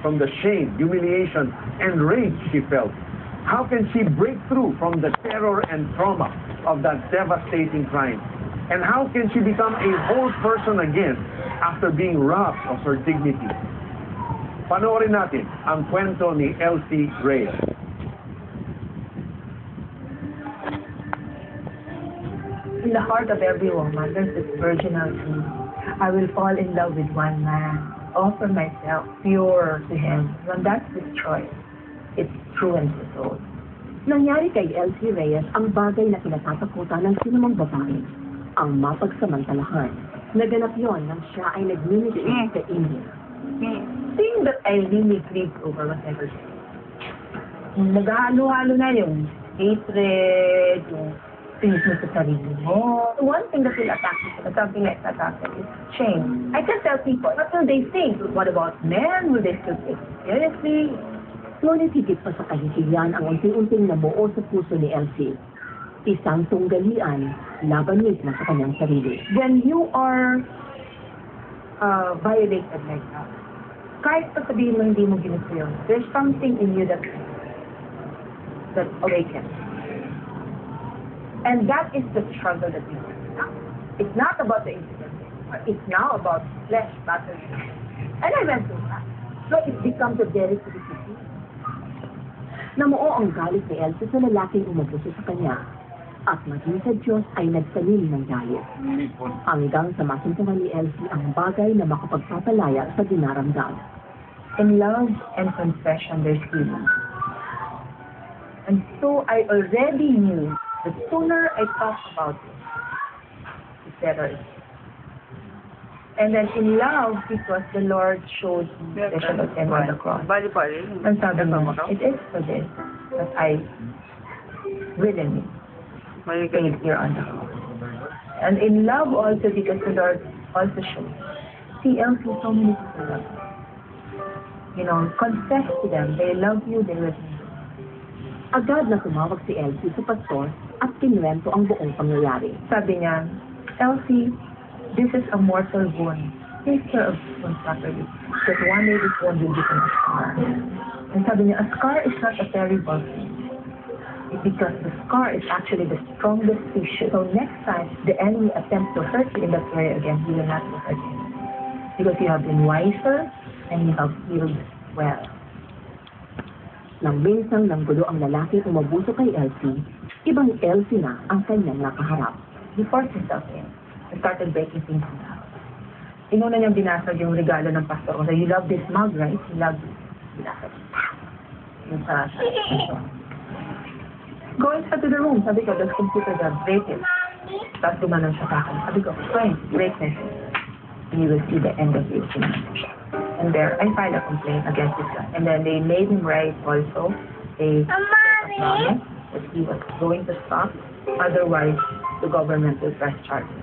from the shame, humiliation, and rage she felt? How can she break through from the terror and trauma of that devastating crime? And how can she become a whole person again after being robbed of her dignity? Panoorin natin ang kwento ni Elsie Reyes. In the heart of every woman, there's this virginal dream. I will fall in love with one man, offer myself pure to him. When that's destroyed, it ruins the soul. Nangyari kay Elsie Reyes ang bagay na kinatatakutan ng sinumang babae, ang mapagsamantalahan. Naganap yon nang siya ay nag-ministry sa India. Thing that I really grieved over was everything. Nag-halo-halo na yung hatred, yung pinis mo sa sarili mo. One thing that will attack you, something like that is shame. I can tell people, what will they think? What about men? Will they still take it seriously? Ngunit higit pa sa kahihiyan ang unti-unting nabuo sa puso ni Elsie. Isang tunggalian laban mismo sa kanyang sarili. When you are violated like that, kahit pa sabihin mo hindi mo ginusto yun, there's something in you that awakens. And that is the struggle that we have. It's not about the incident. It's now about flesh battling. And I went through that. So it becomes a very critical thing. Namuo ang galit ni Elsie sa lalaking umubuso sa kanya. At maging sa Diyos ay nagsalil ng galit. Hanggang sa masuntuhan ni Elsie ang bagay na makapagpapalaya sa dinaramdam. In love and confession, there's healing. And so I already knew the sooner I talk about it, the better it is. And then in love, because the Lord showed me the shadow of him on the cross. And sabi mo, it is for this that I willingly stayed here on the cross. And in love also, because the Lord also showed. See, Elsie, so many people love you. You know, confess to them. They love you, they will. Agad na tumawag si Elsie sa pastor at kinuwento ang buong pangyayari. Sabi niya, Elsie, this is a mortal wound. Take care of this wound properly. Because one day this wound will become a scar. And sabi niya, a scar is not a terrible thing. Because the scar is actually the strongest tissue. So next time the enemy attempts to hurt you in that area again, he will not be hurt you. Because you have been wiser and you have healed well. Nang minsang nanggulo ang lalaking umabuso kay Elsie, ibang Elsie na ang kanyang nakaharap. He forced himself in. He started breaking things in the house. Inuna niyang binasag yung regalo ng pastor. So, you love this mug, right? You love this. Binasag. Yung sa go inside to the room. Sabi ko, let's computer that. Break it. Tapos gumanon siya sa akin. Sabi ko, fine, break this. And you will see the end of this. And there, I filed a complaint against this guy. And then they made him write also a promise that he was going to stop. Otherwise, the government will press charges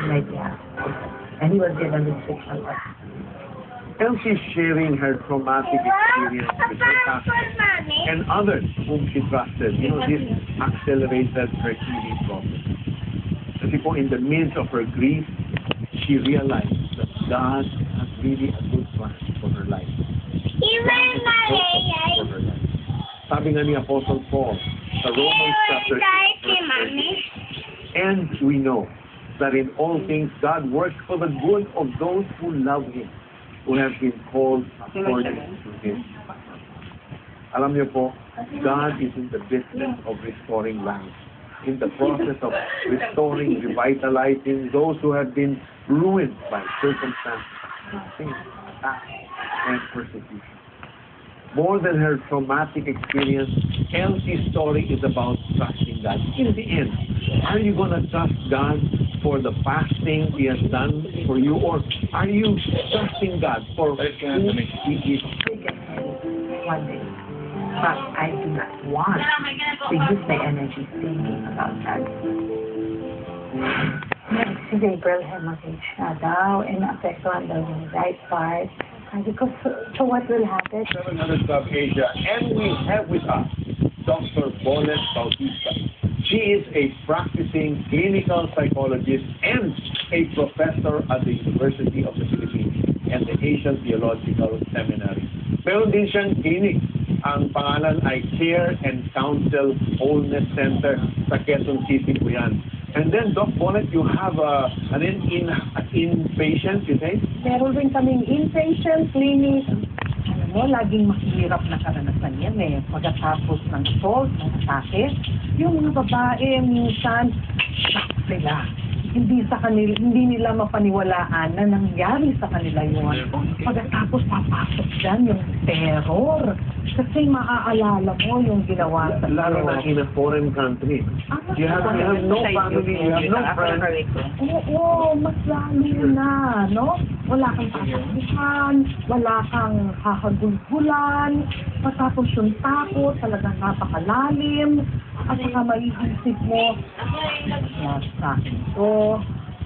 on my behalf. And he was given restriction. Elsie sharing her traumatic experience with her pastor and others whom she trusted. You know, this accelerated her healing process. Kasi po, in the midst of her grief, she realized that God has really a good plan for her life. Sabi nga ni Apostle Paul sa Romans chapter 6, and we know that in all things God works for the good of those who love Him, who have been called according to His. Alam niyo po, God is in the business of restoring life, in the process of restoring, revitalizing those who have been ruined by circumstances, sin, attack, and persecution. More than her traumatic experience, Elsie's story is about trusting God. In the end, are you going to trust God for the past things He has done for you, or are you trusting God for who He is? One day. But I do not want to use my energy thinking about that. Si Gabriel hemorrhage na daw, and naapektuhan daw yung right part. Because, so what will happen? 700 Club Asia, and we have with us Dr. Bolet Bautista. She is a practicing clinical psychologist and a professor at the University of the Philippines and the Asian Theological Seminary. Meron din siyang clinic. Ang pangalan ay Care and Counsel Wholeness Center sa Quezon City po yan. And then, Doc Bonnet, you have an inpatient, you say? Meron rin kaming inpatient clinic. Alam mo, laging mahirap na karanasan yan eh. Pagkatapos ng assault, ng atake, yung mga babae, minsan, shock sila. Hindi nila mapaniwalaan na nangyari sa kanila yun. Pagkatapos papasok dyan yung terror. Kasi maaalala mo yung ginawa sa Lalo na in a foreign country. You have no family, you have no friends. Oo, mas lalo na, no? Wala kang tatakbuhan, wala kang hahagulgulan, matapos yung takot, talagang napakalalim, at saka maiisip mo, sa akin to,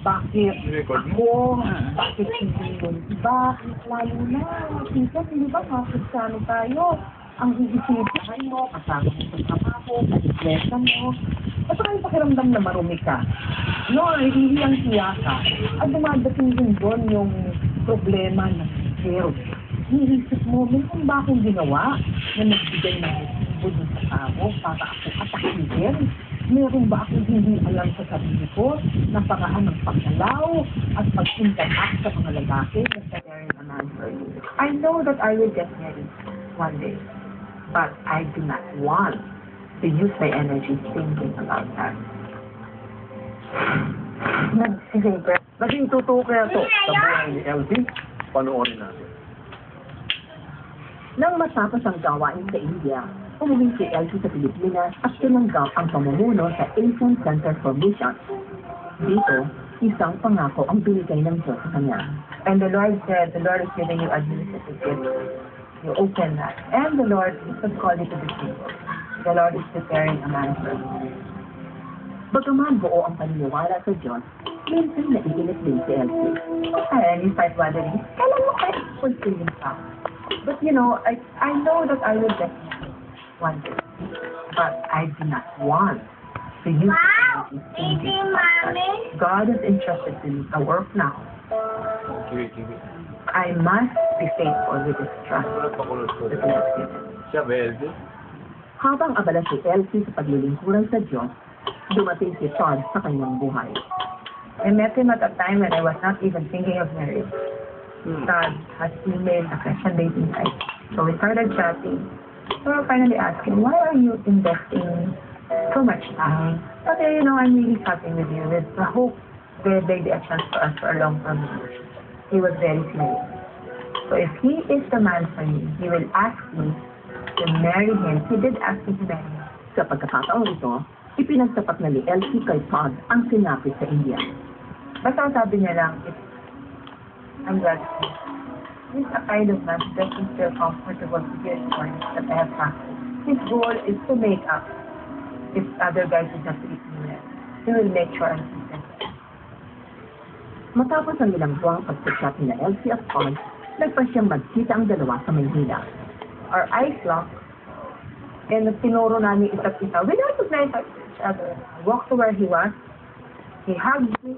bakit ako, bakit hindi yung iba, lalo na, minsan, hindi ba, makasano tayo, ang iisipin mo, kasama mo sa trabaho, kalislesa mo, at saka yung pakiramdam na marumi ka. No, hihiyang-hiya ka. At dumadating din doon yung problema ng guilt. Iniisip mo, meron ba akong ginawa na nagbigay ng resibo dun sa tao para ako atakihin? Meron ba akong hindi alam sa sarili ko na paraan ng paggalaw at pag-interact sa mga lalaki na sa very for you? I know that I will get married one day, but I do not want to use my energy thinking about that. Naging totoo kaya to sa buhay ni Elsie? Panoorin natin. Nang matapos ang gawain sa India, umuwi si Elsie sa Pilipinas at tinanggap ang pamumuno sa Asian Center for Mission. Dito, isang pangako ang binigay ng Diyos sa kanya. And the Lord said, the Lord is giving you administrative gifts. You open that. And the Lord is called you to the table. The Lord is preparing a man for you. Bagaman buo ang paniniwala sa Diyos, minsan naiinit din si Elsie. And you start wondering, kailan mo kayo fulfilling pa? But you know, I know that I will get married one day. But I do not want to use it as thinking about that. God is entrusted to me a work now. I must be faithful with His trust that He has given. Habang abala si Elsie sa paglilingkuran sa Diyos, dumating si Todd sa kanyang buhay. I met him at a time when I was not even thinking of marriage. Todd has emailed a Christian dating site. So we started chatting. So I finally asked him, why are you investing so much time? Okay, you know, I'm really chatting with you with the hope there may be a chance for us for a long-term relationship. He was very serious. So if he is the man for me, he will ask me to marry him. He did ask me to marry him. Sa pagkakataong ito, ipinagtapat na ni Elsie kay Todd ang sinapit sa India. Basta sabi niya lang, I'm glad he's a kind of man that doesn't feel comfortable to hear stories that I have practiced. His goal is to make up if other guys would not treat me well. He will make sure I'm content. Matapos ang ilang buwang pagchat ni Elsie at Todd, nagpasyang magkita ang dalawa sa Maynila. Our eyes locked, and tinuro namin isa't isa. We recognized each other. I walked to where he was. He hugged me.